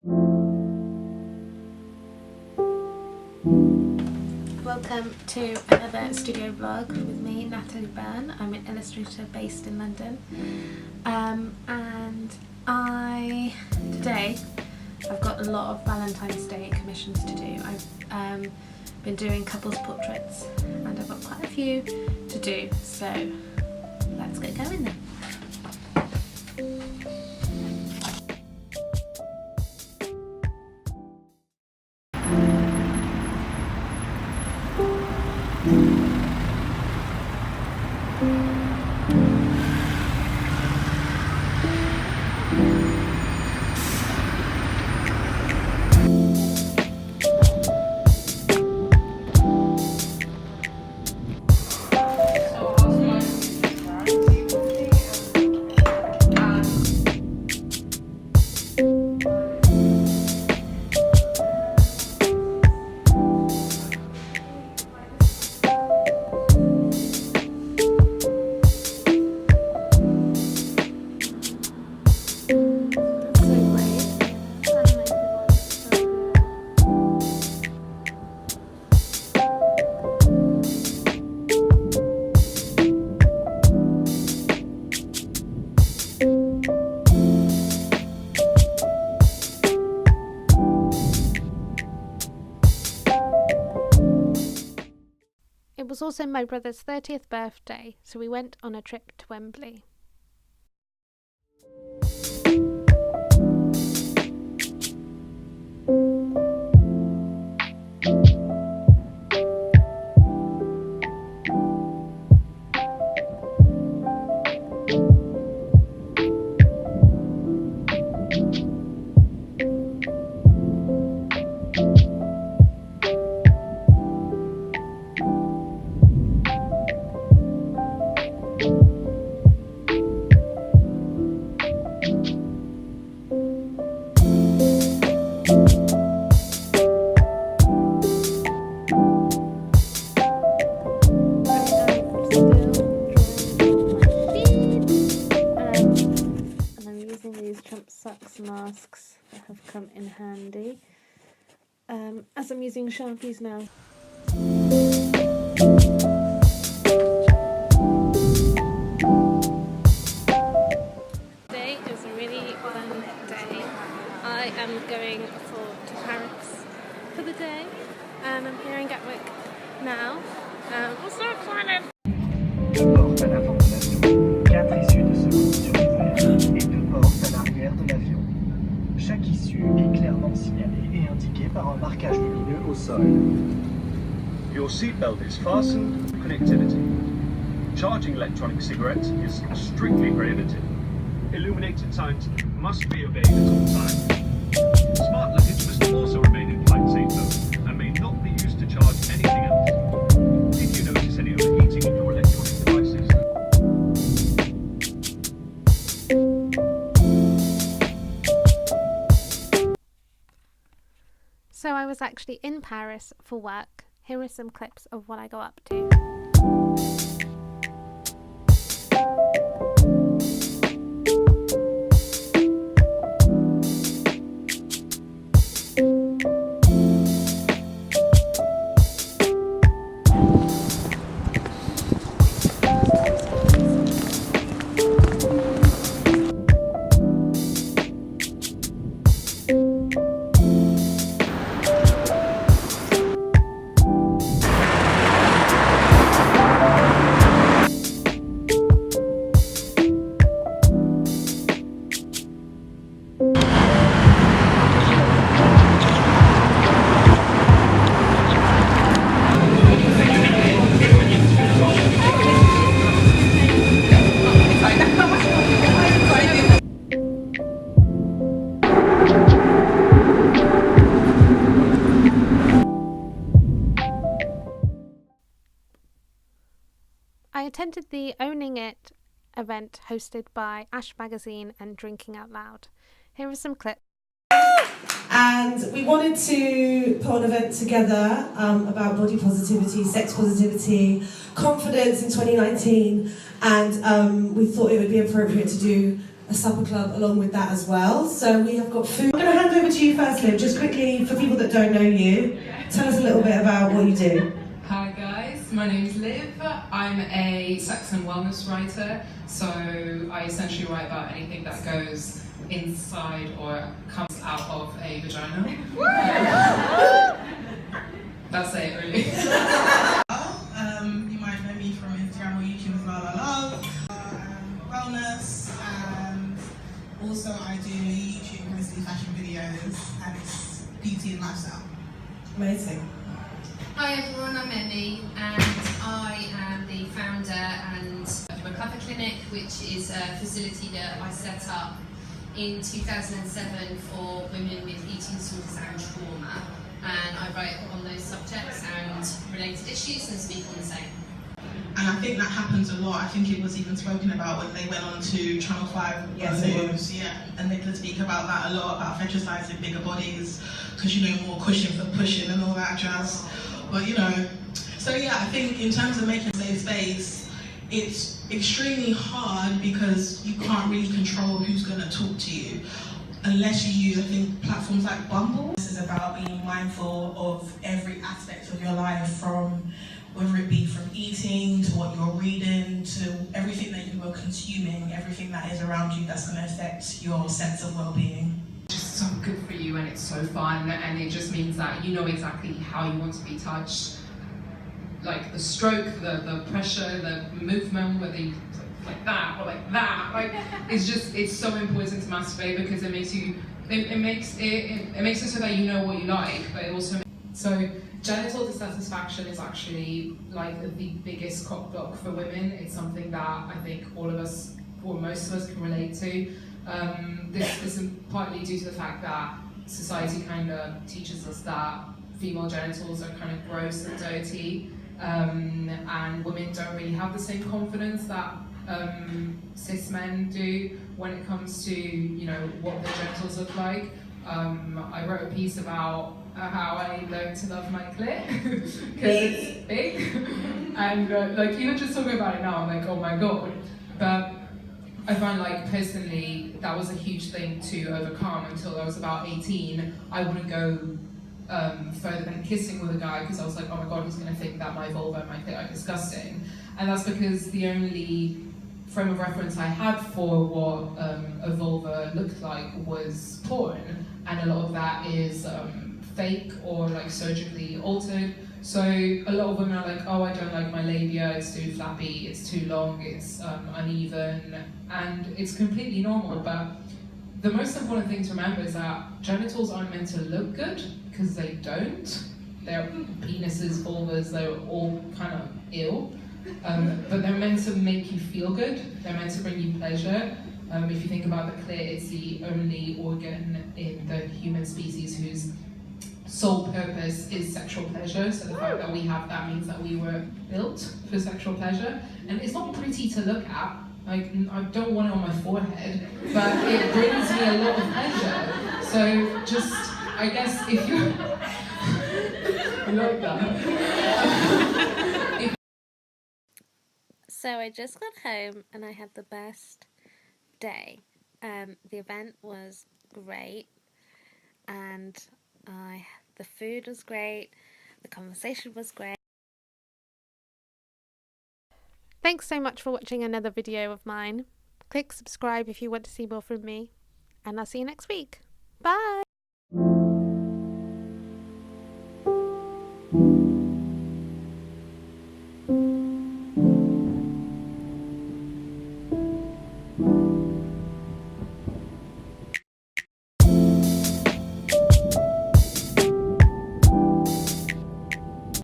Welcome to another studio vlog with me, Natalie Byrne. I'm an illustrator based in London, and today I've got a lot of Valentine's Day commissions to do. I've been doing couples portraits and I've got quite a few to do, so let's get going then. It was also my brother's 30th birthday, so we went on a trip to Wembley. Socks masks that have come in handy as I'm using Sharpies now. Today is a really fun day. I am going to Paris for the day and I'm here in Gatwick now. I'm so excited! Porte à l'avant de l'avion, 4 issues de secours sur l'hiver et 2 portes à l'arrière de l'avion. Chaque issue est clairement signalée et indiquée par un marquage lumineux au sol. Your seatbelt is fastened. Connectivity. Charging electronic cigarettes is strictly prohibited. Illuminated signs must be obeyed at all times. Smart luggage must also remain in flight safe mode and may not be used to charge anything else. If you notice any overheating of your electronic devices, So I was actually in Paris for work. Here are some clips of what I got up to. I attended the Owning It event hosted by Ash Magazine and Drinking Out Loud. Here are some clips. And we wanted to put an event together about body positivity, sex positivity, confidence in 2019, and we thought it would be appropriate to do a supper club along with that as well. So we have got food. I'm going to hand over to you first, Liv, just quickly for people that don't know you. Tell us a little bit about what you do. Hi guys, my name is Liv. I'm a sex and wellness writer, so I essentially write about anything that goes inside or comes out of a vagina. That's it, really. You might know me from Instagram or YouTube as well. I love wellness, and also I do YouTube, mostly fashion videos, and it's beauty and lifestyle. Amazing. Hi everyone, I'm Emmy, and I am the founder and of Recover Clinic, which is a facility that I set up in 2007 for women with eating disorders and trauma. And I write on those subjects and related issues and speak on the same. And I think that happens a lot. I think it was even spoken about when they went on to Channel 5 Yes, News. Yeah, and they did speak about that a lot, about fetishizing bigger bodies, because you know, more cushion for pushing and all that jazz. But you know, so yeah, I think in terms of making a safe space, it's extremely hard because you can't really control who's going to talk to you unless you use, I think, platforms like Bumble. This is about being mindful of every aspect of your life, from whether it be from eating to what you're reading to everything that you are consuming, everything that is around you that's going to affect your sense of well-being. Just so good for you, and it's so fun, and it just means that you know exactly how you want to be touched. Like the stroke, the pressure, the movement, whether you like that or like that. Like it's so important to masturbate because it makes you it makes it so that you know what you like, but it also so genital dissatisfaction is actually like the biggest cock block for women. It's something that I think all of us, or most of us, can relate to. This is partly due to the fact that society kind of teaches us that female genitals are kind of gross and dirty, and women don't really have the same confidence that cis men do when it comes to, you know, what their genitals look like. I wrote a piece about how I learned to love my clit because it's big, and like even just talking about it now, I'm like, oh my god. But I find, like, personally, that was a huge thing to overcome. Until I was about 18, I wouldn't go further than kissing with a guy because I was like, oh my god, he's going to think that my vulva and my clit are disgusting. And that's because the only frame of reference I had for what a vulva looked like was porn, and a lot of that is fake or like surgically altered. So a lot of women are like, oh, I don't like my labia, it's too flappy, it's too long, it's uneven, and it's completely normal. But the most important thing to remember is that genitals aren't meant to look good, because they don't. They're penises, vulvas, they're all kind of ill. But they're meant to make you feel good, they're meant to bring you pleasure. If you think about the clit, it's the only organ in the human species whose sole purpose is sexual pleasure. So the fact that we have that means that we were built for sexual pleasure. And it's not pretty to look at. Like, I don't want it on my forehead, but it brings me a lot of pleasure. So just, I guess, if you I like that. So I just got home and I had the best day. The event was great, and the food was great, the conversation was great. Thanks so much for watching another video of mine. Click subscribe if you want to see more from me, and I'll see you next week. Bye!